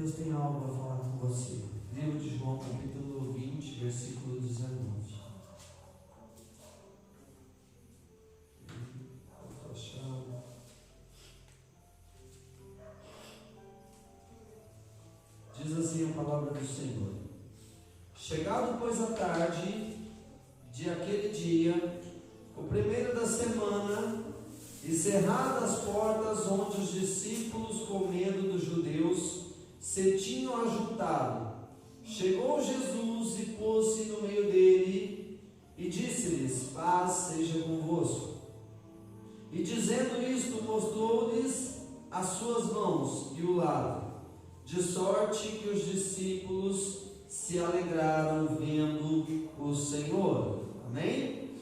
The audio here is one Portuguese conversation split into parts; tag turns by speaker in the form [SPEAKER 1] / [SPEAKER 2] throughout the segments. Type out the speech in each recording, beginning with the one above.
[SPEAKER 1] Deus tem algo a falar com você. Livro de João, capítulo 20, versículo 19. Diz assim a palavra do Senhor: chegado, pois, a tarde de aquele dia, o primeiro da semana, e cerradas as portas onde os discípulos, com medo dos judeus, se tinham ajuntado, chegou Jesus e pôs-se no meio dele, e disse-lhes: paz seja convosco. E dizendo isto, mostrou-lhes as suas mãos e o lado, de sorte que os discípulos se alegraram vendo o Senhor. Amém?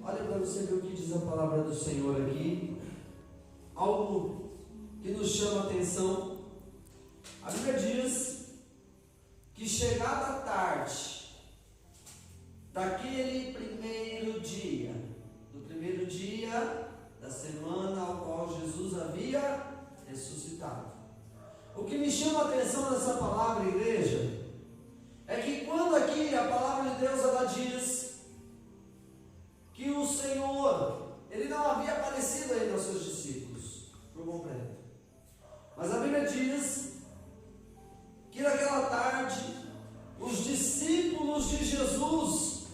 [SPEAKER 1] Olha para você ver o que diz a palavra do Senhor aqui. Algo que nos chama a atenção. A Bíblia diz que chegada a tarde daquele primeiro dia, do primeiro dia da semana ao qual Jesus havia ressuscitado. O que me chama a atenção nessa palavra, igreja, é que quando aqui a palavra de Deus ela diz que o Senhor, ele não havia aparecido ainda aos seus discípulos por completo, mas a Bíblia diz que naquela tarde os discípulos de Jesus,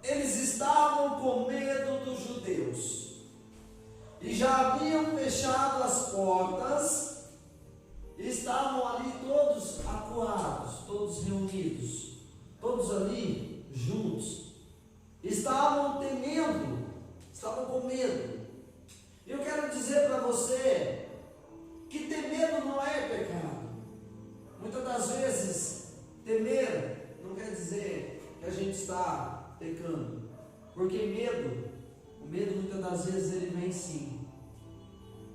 [SPEAKER 1] eles estavam com medo dos judeus e já haviam fechado as portas. Estavam ali todos acuados, todos reunidos, todos ali juntos. Estavam temendo, estavam com medo. Eu quero dizer para você que ter medo não é pecado. Muitas das vezes, temer não quer dizer que a gente está pecando, porque o medo muitas das vezes ele vem sim.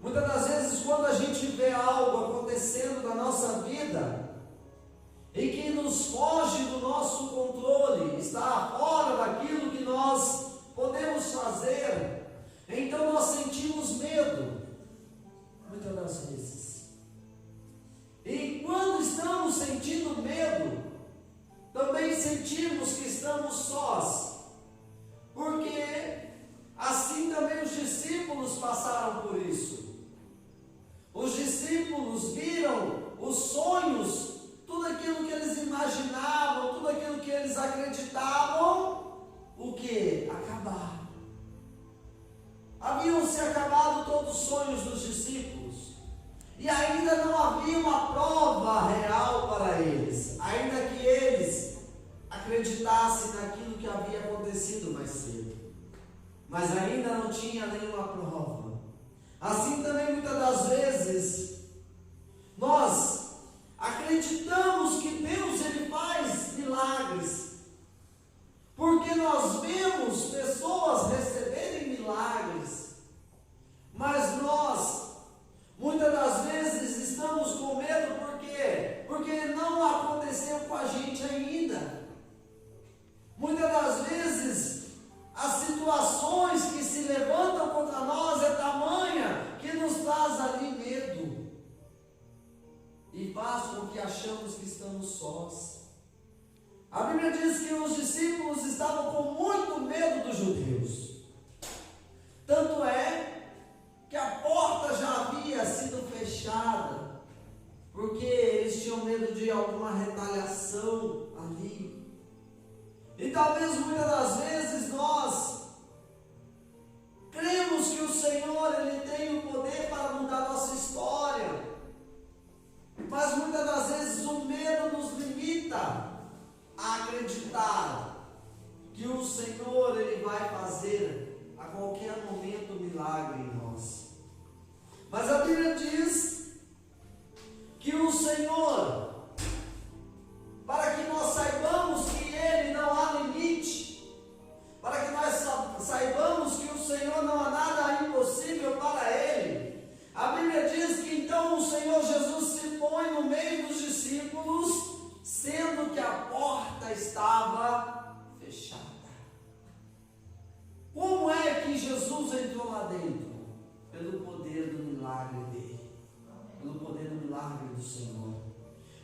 [SPEAKER 1] Muitas das vezes, quando a gente vê algo acontecendo na nossa vida e que nos foge do nosso controle, está fora daquilo que nós podemos fazer, então nós sentimos medo, muitas das vezes. E quando estamos sentindo medo, também sentimos que estamos sós, porque assim também os discípulos passaram por isso. Os discípulos viram os sonhos, tudo aquilo que eles imaginavam, tudo aquilo que eles acreditavam, o que? Acabar. Haviam se acabado todos os sonhos dos discípulos, e ainda não havia uma prova real para eles, ainda que eles acreditassem naquilo que havia acontecido mais cedo, mas ainda não tinha nenhuma prova. Assim também muitas das vezes nós acreditamos que Deus ele faz milagres, porque nós vemos pessoas receberem milagres, mas nós muitas das vezes estamos com medo. Por quê? Porque não aconteceu com a gente ainda. Muitas das vezes as situações que se levantam contra nós é tamanha que nos traz ali medo e faz com que achamos que estamos sós. A Bíblia diz que os discípulos estavam com muito medo dos judeus, tanto é que a porta já havia sido fechada, porque eles tinham medo de alguma retaliação ali. E talvez muitas das vezes nós cremos que o Senhor ele tem o poder para mudar a nossa história, mas muitas das vezes o medo nos limita a acreditar que o Senhor ele vai fazer a qualquer momento um milagre em nós. Mas a Bíblia diz que o Senhor, para que nós saibamos que Ele não há limite, para que nós saibamos que o Senhor não há nada impossível para Ele, a Bíblia diz que então o Senhor Jesus se põe no meio dos discípulos, sendo que a porta estava fechada. Como é que Jesus entrou lá dentro? Pelo poder do milagre dele, pelo poder do milagre do Senhor.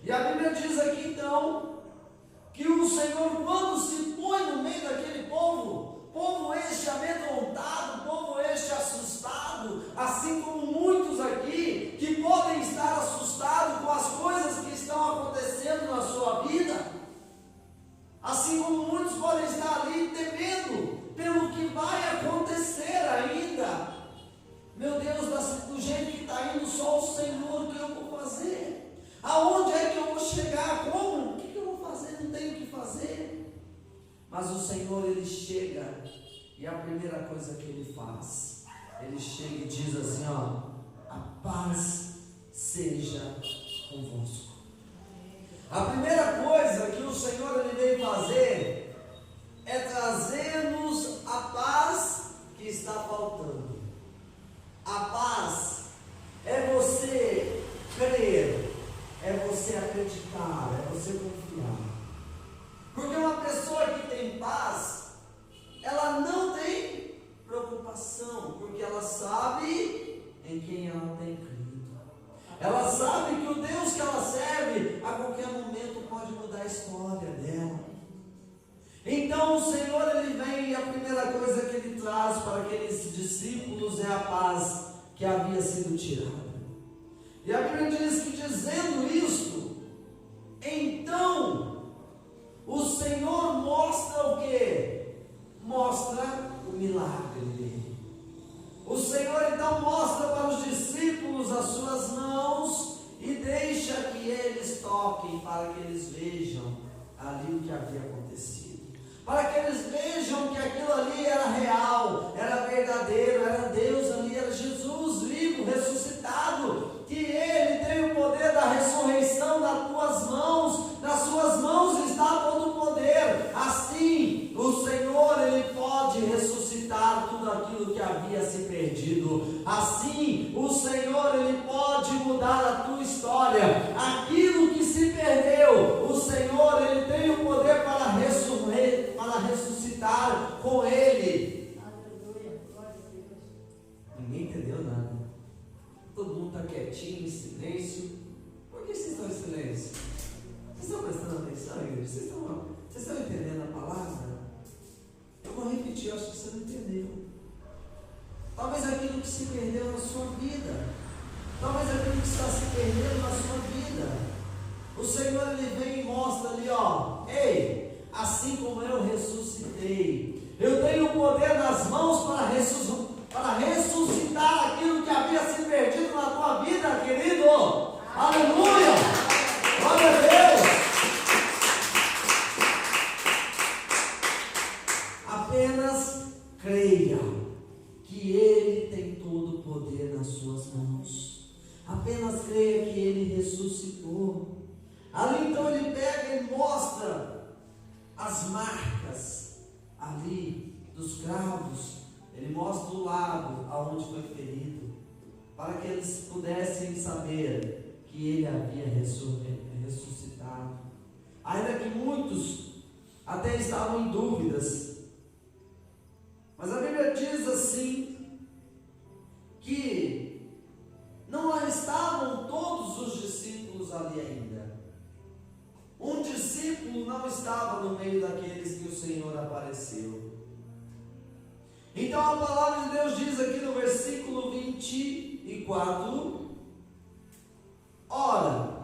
[SPEAKER 1] E a Bíblia diz aqui então, que o Senhor, quando se põe no meio daquele povo este amedrontado, povo este assustado, assim como muitos aqui, que podem estar assustados com as coisas que estão acontecendo na sua vida, assim como muitos podem estar ali temendo pelo que vai acontecer ainda. Meu Deus, do jeito que está indo, só o Senhor, o que eu vou fazer? Aonde é que eu vou chegar? Como? O que eu vou fazer? Não tenho o que fazer. Mas o Senhor, Ele chega, e a primeira coisa que Ele faz, Ele chega e diz assim, ó: a paz seja convosco. A primeira coisa que o Senhor Ele veio fazer é trazer-nos a paz que está faltando. A paz é você crer, é você acreditar, é você confiar. Porque uma pessoa que tem paz, ela não tem preocupação, porque ela sabe em quem ela tem crido. Ela sabe que o Deus que ela serve, a qualquer momento pode mudar a história dela. Então o Senhor, Ele vem, e a primeira coisa que Ele traz para aqueles discípulos é a paz que havia sido tirada. E a Bíblia diz que, dizendo isto, então o Senhor mostra o quê? Mostra o milagre dele. O Senhor então mostra para os discípulos as suas mãos e deixa que eles toquem, para que eles vejam ali o que havia acontecido. Para que eles vejam que aquilo ali era real, era verdadeiro, era Deus ali, era Jesus vivo, ressuscitado, que Ele tem o poder da ressurreição nas tuas mãos, nas suas mãos está todo o poder. Assim, o Senhor, Ele pode ressuscitar tudo aquilo que havia se perdido. Assim, o Senhor, Ele pode mudar a tua história. Aquilo que se perdeu, o Senhor, Ele tem o poder para ressuscitar com Ele. Ninguém entendeu nada. Todo mundo está quietinho, em silêncio. Por que vocês estão em silêncio? Vocês estão prestando atenção, igreja? Vocês estão entendendo a palavra? Eu vou repetir, eu acho que você não entendeu. Talvez aquilo que se perdeu na sua vida, talvez aquilo que está se perdendo na sua vida, o Senhor, Ele vem e mostra ali, ó: ei, assim como eu ressuscitei, eu tenho o poder nas mãos para ressuscitar aquilo que havia se perdido na tua vida, querido. Aleluia! Glória a Deus! Apenas creia que Ele tem todo o poder nas suas mãos. Apenas creia que Ele ressuscitou. Ali então Ele pega e mostra as marcas ali dos cravos. Ele mostra o lado aonde foi ferido, para que eles pudessem saber que Ele havia ressuscitado. Ainda que muitos até estavam em dúvidas, mas a Bíblia diz assim, que não estavam todos os discípulos ali ainda. Um discípulo não estava no meio daqueles que o Senhor apareceu. Então a palavra de Deus diz aqui no versículo 24: ora,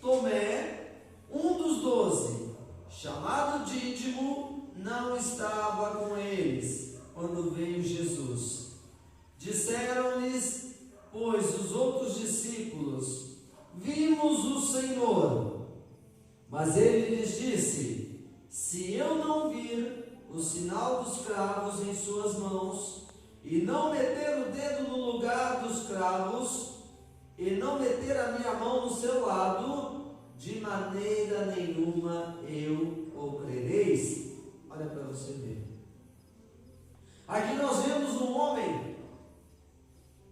[SPEAKER 1] Tomé, um dos 12, chamado Dídimo, não estava com eles quando veio Jesus. Disseram-lhes, pois, os outros discípulos: vimos o Senhor. Mas ele lhes disse: se eu não vir o sinal dos cravos em suas mãos, e não meter o dedo no lugar dos cravos, e não meter a minha mão no seu lado, de maneira nenhuma eu o crereis. Olha para você ver. Aqui nós vemos um homem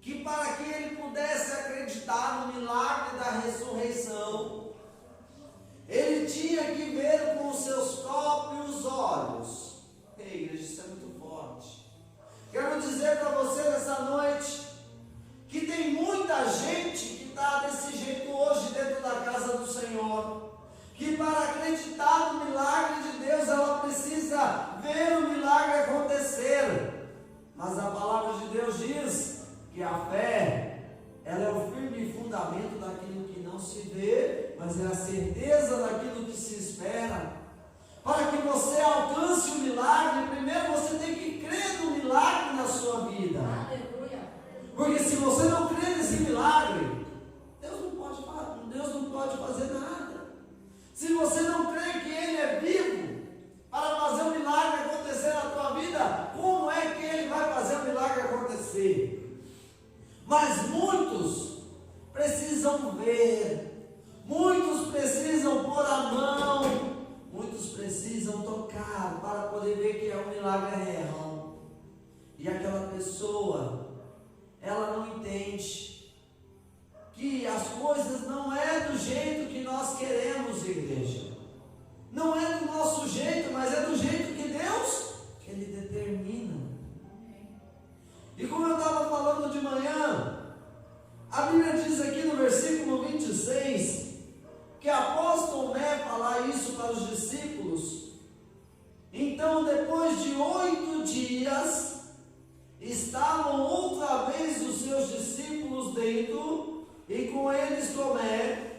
[SPEAKER 1] que, para que ele pudesse acreditar no milagre da ressurreição, ele tinha que ver com os seus próprios olhos. Ei, igreja, isso é muito forte. Quero dizer para você nessa noite que tem muita gente que está desse jeito hoje dentro da casa do Senhor. mas muitos precisam ver, muitos precisam pôr a mão, muitos precisam tocar para poder ver que é um milagre real. E aquela pessoa, ela não entende que as coisas não é do jeito que nós queremos, igreja. Não é do nosso jeito, mas é do jeito que Deus, Ele determina. E como eu estava falando de manhã, a Bíblia diz aqui no versículo 26, que após Tomé falar isso para os discípulos, então depois de 8 dias, estavam outra vez os seus discípulos dentro, e com eles Tomé.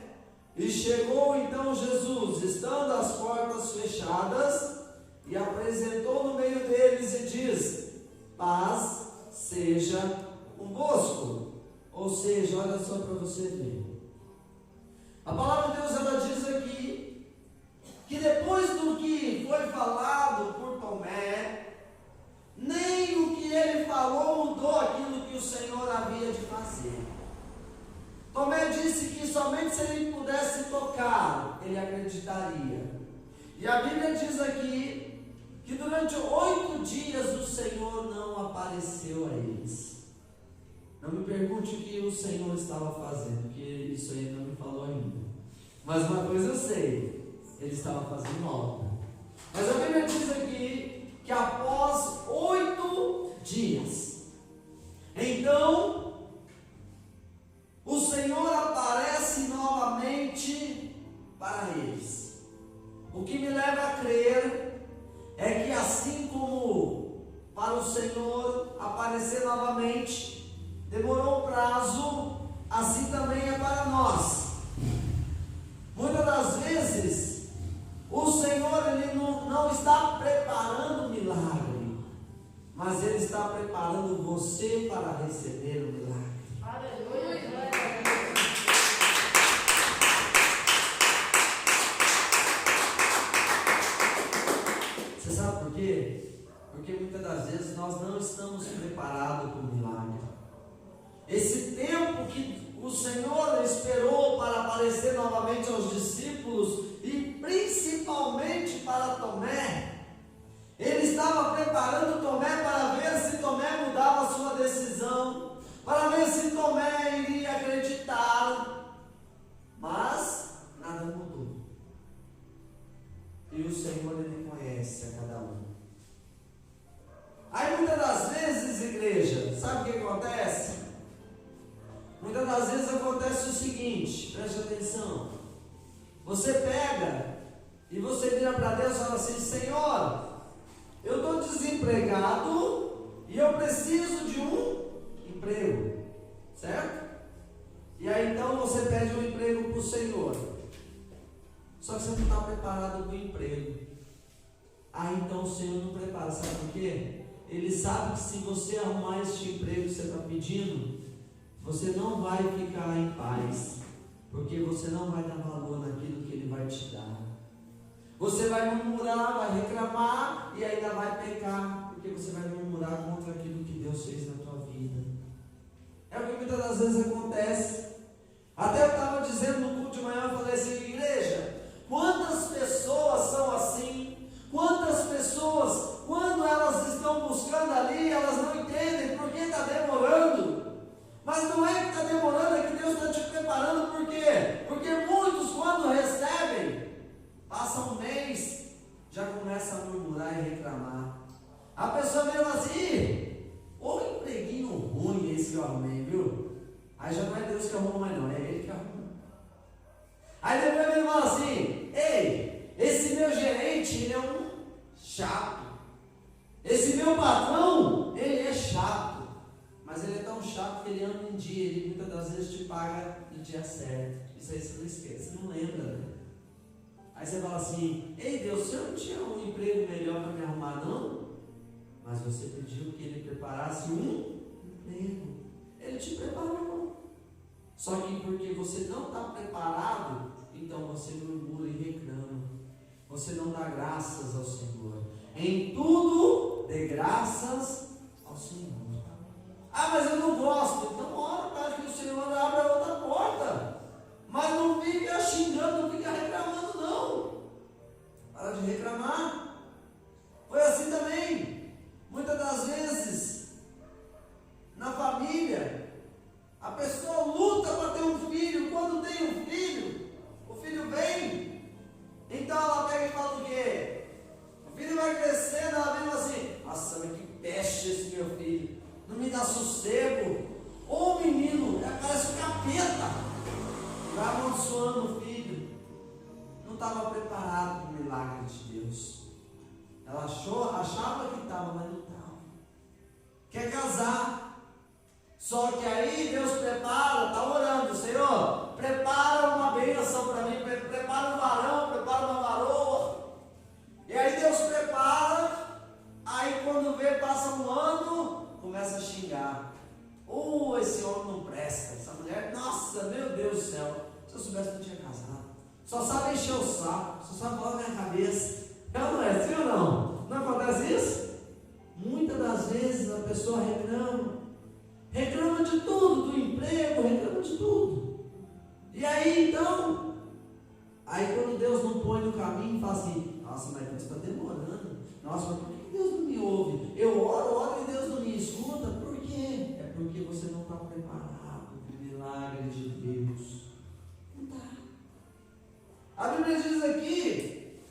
[SPEAKER 1] E chegou então Jesus, estando as portas fechadas, e apresentou no meio deles e diz: paz seja convosco. Ou seja, olha só para você ver. A palavra de Deus, ela diz aqui, que depois do que foi falado por Tomé, nem o que ele falou mudou aquilo que o Senhor havia de fazer. Tomé disse que somente se ele pudesse tocar, ele acreditaria. E a Bíblia diz aqui, que durante 8 dias o Senhor não apareceu a eles. Não me pergunte o que o Senhor estava fazendo, porque isso aí não me falou ainda. Mas uma coisa eu sei, Ele estava fazendo obra. Mas a Bíblia diz aqui, que após 8 dias, então, o Senhor aparece novamente para eles. O que me leva a crer é que assim como para o Senhor aparecer novamente demorou o prazo, assim também é para nós. Muitas das vezes o Senhor, Ele não está preparando o milagre, mas Ele está preparando você para receber o milagre. Aleluia. Você sabe por quê? Porque muitas das vezes nós não estamos preparados para o milagre. Esse tempo que o Senhor esperou para aparecer novamente aos discípulos e principalmente para Tomé, Ele estava preparando Tomé para ver se Tomé mudava a sua decisão, para ver se Tomé iria acreditar, mas nada mudou. E o Senhor, Ele conhece a cada um. Aí muitas das vezes, igreja, sabe o que acontece? Muitas das vezes acontece o seguinte, preste atenção. Você pega e você vira para Deus e fala assim: Senhor, eu estou desempregado e eu preciso de um emprego, certo? E aí então você pede um emprego para o Senhor, só que você não está preparado para o emprego. Aí então o Senhor não prepara, sabe por quê? Ele sabe que se você arrumar este emprego que você está pedindo, você não vai ficar em paz, porque você não vai dar valor naquilo que Ele vai te dar. Você vai murmurar, vai reclamar e ainda vai pecar, porque você vai murmurar contra aquilo que Deus fez na tua vida. É o que muitas das vezes acontece. Até eu estava dizendo no culto de manhã, eu falei assim: igreja, quantas pessoas são assim? Quantas pessoas, quando elas estão buscando ali, elas não entendem porque está demorando. Mas não é que está demorando, é que Deus está te preparando. Por quê? Porque muitos, quando recebem, passam um mês, já começam a murmurar e reclamar. A pessoa mesmo assim: ô empreguinho ruim esse que eu arrumei, viu? Aí já não é Deus que arruma mais não, é Ele que arruma. Aí depois ele fala assim: ei, esse meu gerente, ele é um chato. Esse meu patrão, ele é chato. Mas ele é tão chato que ele anda em dia, ele muitas das vezes te paga no dia certo. Isso aí você não esquece, você não lembra, né? Aí você fala assim: ei Deus, você não tinha um emprego melhor para me arrumar não? Mas você pediu que Ele preparasse um emprego. Ele te preparou. Só que porque você não está preparado, então você murmura e reclama. Você não dá graças ao Senhor. Em tudo dê graças ao Senhor. Ah, mas eu não gosto. Então ora que o Senhor abra outra porta. Mas não fica xingando, não fica reclamando, não. Para de reclamar. Foi assim também. Muitas das vezes, na família, a pessoa luta para ter um filho. Quando tem um filho, o filho vem. Então ela pega e fala o quê? O filho vai crescendo, ela vem assim: nossa, mas que peste esse meu filho. Não me dá sossego. Ou o menino, parece um capeta. Vai amaldiçoando o filho. Não estava preparado para o milagre de Deus. Ela achava que estava, mas não estava. Quer casar. Só que aí Deus prepara, está orando: Senhor, prepara uma bênção para mim, prepara um varão, prepara uma varoa. E aí Deus prepara, aí quando vê, passa um ano, começa a xingar. Esse homem não presta, essa mulher, nossa, meu Deus do céu, se eu soubesse que eu tinha casado. Só sabe encher o saco, só sabe falar na minha cabeça. Ela não é assim ou não? Não acontece isso? Muitas das vezes a pessoa reclama de tudo, do emprego, reclama de tudo. E aí então, quando Deus não põe no caminho, fala assim: nossa, mas Deus está demorando. Nossa, mas por que Deus não me ouve? Eu oro e Deus não me escuta. Por quê? É porque você não está preparado para o milagre de Deus. Não está. A Bíblia diz aqui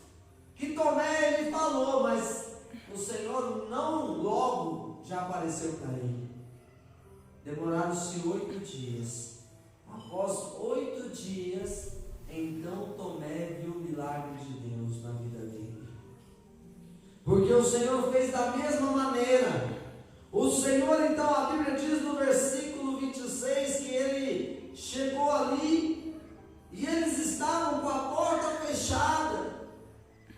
[SPEAKER 1] que Tomé, ele falou, mas o Senhor não logo já apareceu para ele. Demoraram-se 8 dias. Após 8 dias, então Tomé viu o milagre de Deus na vida dele. Porque o Senhor fez da mesma maneira. O Senhor, então, a Bíblia diz no versículo 26 que ele chegou ali e eles estavam com a porta fechada.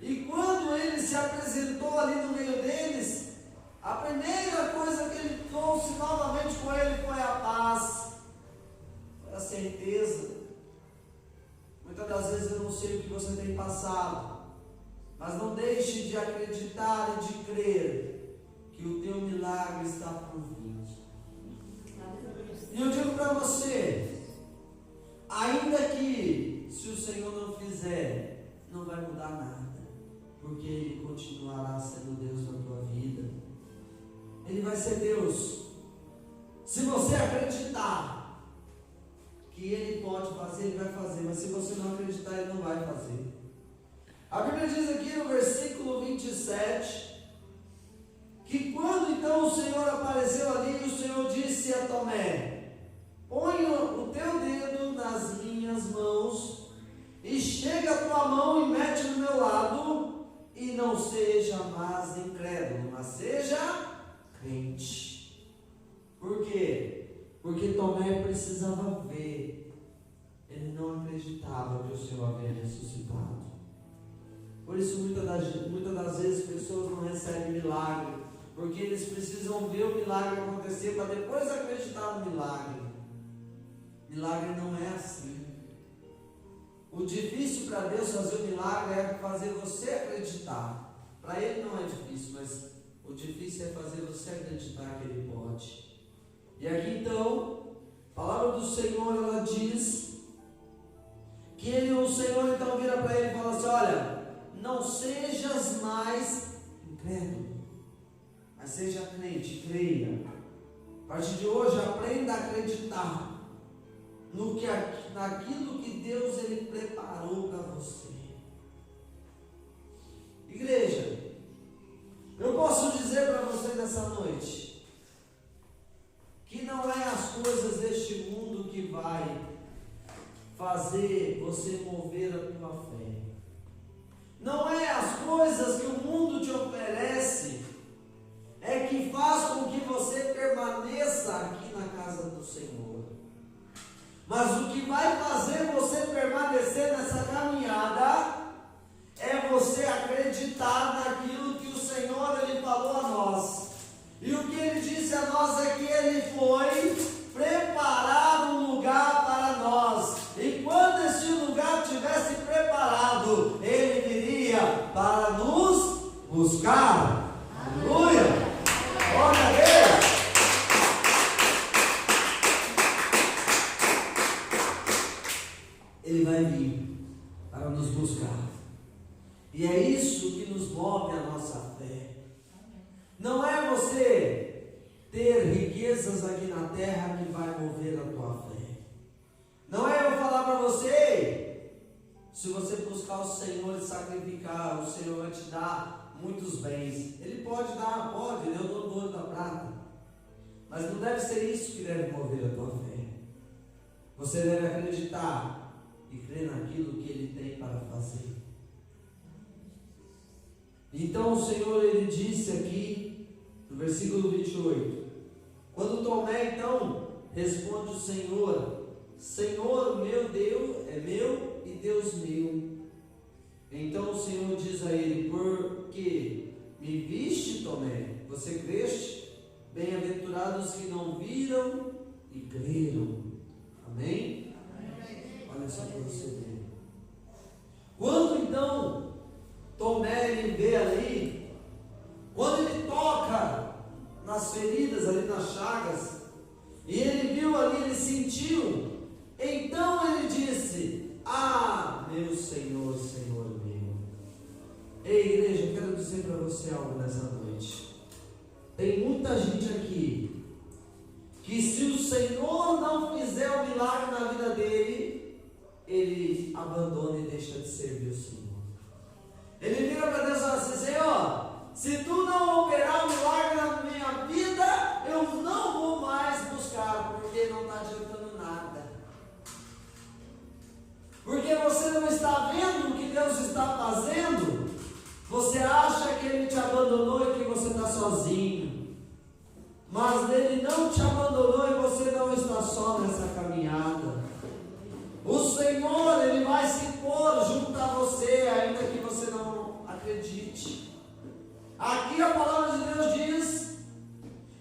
[SPEAKER 1] E quando ele se apresentou ali no meio deles, a primeira coisa que ele trouxe novamente com ele foi a paz, foi a certeza. Muitas das vezes eu não sei o que você tem passado, mas não deixe de acreditar e de crer que o teu milagre está por vir. E eu digo para você, ainda que se o Senhor não fizer, não vai mudar nada, porque Ele continuará sendo Deus na tua vida. Ele vai ser Deus. Se você acreditar que Ele pode fazer, Ele vai fazer. Mas se você não acreditar, Ele não vai fazer. A Bíblia diz aqui no versículo 27 que quando então o Senhor apareceu ali, o Senhor disse a Tomé: põe o teu dedo nas minhas mãos e chega a tua mão e mete no meu lado, e não seja mais incrédulo, mas seja crente. Por quê? Porque Tomé precisava ver. Ele não acreditava que o Senhor havia ressuscitado. Por isso muitas das vezes pessoas não recebem milagre, porque eles precisam ver o milagre acontecer para depois acreditar no milagre. Milagre não é assim. O difícil para Deus fazer o milagre é fazer você acreditar. Para Ele não é difícil, mas o difícil é fazer você acreditar que Ele pode. E aqui então, a palavra do Senhor, ela diz que o Senhor então vira para ele e fala assim: olha, não sejas mais incrédulo, mas seja crente, creia. A partir de hoje, aprenda a acreditar naquilo que Deus Ele preparou para você. Igreja, eu posso dizer para você nessa noite que não é as coisas deste mundo que vai fazer você mover a tua fé. Não é as coisas que o mundo te oferece que faz com que você permaneça aqui na casa do Senhor. Mas o que vai fazer você permanecer nessa caminhada é você acreditar naquilo que o Senhor Ele falou a nós. E o que Ele disse a nós é que Ele foi preparar um lugar para nós. E quando esse lugar estivesse preparado, Ele viria para nos buscar. Aleluia! Glória a Deus! Não é você ter riquezas aqui na terra que vai mover a tua fé. Não é eu falar para você, se você buscar o Senhor e sacrificar, o Senhor vai te dar muitos bens. Ele pode dar, pode, Ele é o dono do ouro da prata. Mas não deve ser isso que deve mover a tua fé. Você deve acreditar e crer naquilo que Ele tem para fazer. Então o Senhor, Ele disse aqui, no versículo 28, quando Tomé então responde o Senhor, Senhor, meu Deus é meu e Deus meu. Então o Senhor diz a ele, porque me viste, Tomé, você creste? Bem-aventurados que não viram e creram. Amém? Olha só para você ver. Quando então Tomé ele vê ali, quando ele toca nas feridas ali, nas chagas, e ele viu ali, ele sentiu, então ele disse, ah, meu Senhor, Senhor meu. Ei, igreja, eu quero dizer para você algo nessa noite. Tem muita gente aqui que se o Senhor não fizer o milagre na vida dele, ele abandona e deixa de servir o Senhor. Ele vira para Deus e fala assim, Senhor, se tu não operar um milagre na minha vida, eu não vou mais buscar, porque não está adiantando nada. Porque você não está vendo o que Deus está fazendo, você acha que Ele te abandonou e que você está sozinho. Mas Ele não te abandonou e você não está só nessa caminhada. O Senhor, Ele vai se pôr junto a você, ainda que você não acredite. Aqui a palavra de Deus diz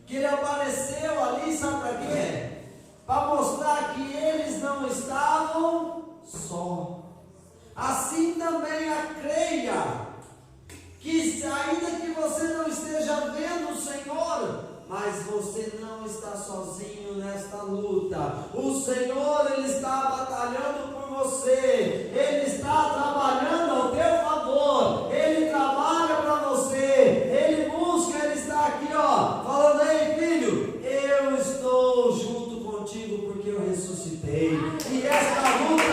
[SPEAKER 1] que Ele apareceu ali, sabe para quê? Para mostrar que eles não estavam só. Assim também creia que ainda que você não esteja vendo o Senhor, mas você não está sozinho nesta luta. O Senhor, Ele está batalhando por você. Ele está trabalhando ao teu favor. Ele trabalha para você. Ele busca, Ele está aqui, ó, falando, ei filho, eu estou junto contigo porque eu ressuscitei. E esta luta